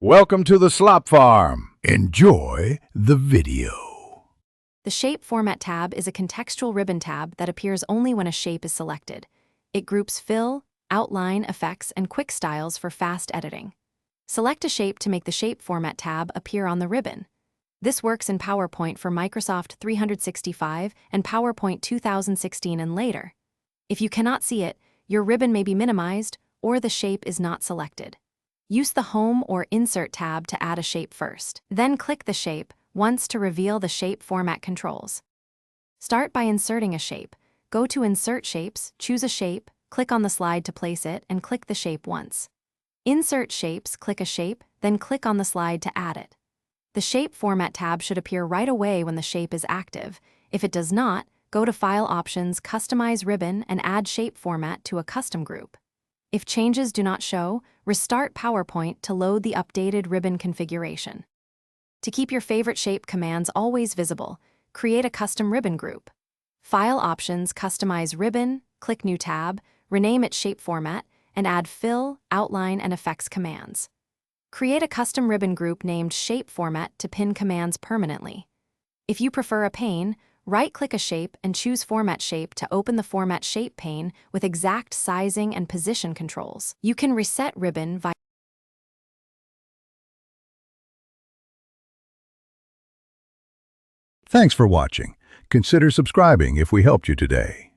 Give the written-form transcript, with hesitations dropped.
Welcome to the Slop Farm. Enjoy the video. The Shape Format tab is a contextual ribbon tab that appears only when a shape is selected. It groups fill, outline, effects, and quick styles for fast editing. Select a shape to make the Shape Format tab appear on the ribbon. This works in PowerPoint for Microsoft 365 and PowerPoint 2016 and later. If you cannot see it, your ribbon may be minimized or the shape is not selected. Use the Home or Insert tab to add a shape first. Then click the shape once to reveal the shape format controls. Start by inserting a shape. Go to Insert Shapes, choose a shape, click on the slide to place it, and click the shape once. Insert Shapes, click a shape, then click on the slide to add it. The Shape Format tab should appear right away when the shape is active. If it does not, go to File Options, Customize Ribbon, and add Shape Format to a custom group. If changes do not show, restart PowerPoint to load the updated ribbon configuration. To keep your favorite shape commands always visible, create a custom ribbon group. File Options, Customize Ribbon, click New tab, rename it Shape Format, and add Fill, Outline, and Effects commands. Create a custom ribbon group named Shape Format to pin commands permanently. If you prefer a pane, right-click a shape and choose Format Shape to open the Format Shape pane with exact sizing and position controls. You can reset ribbon via Thanks for watching. Consider subscribing if we helped you today.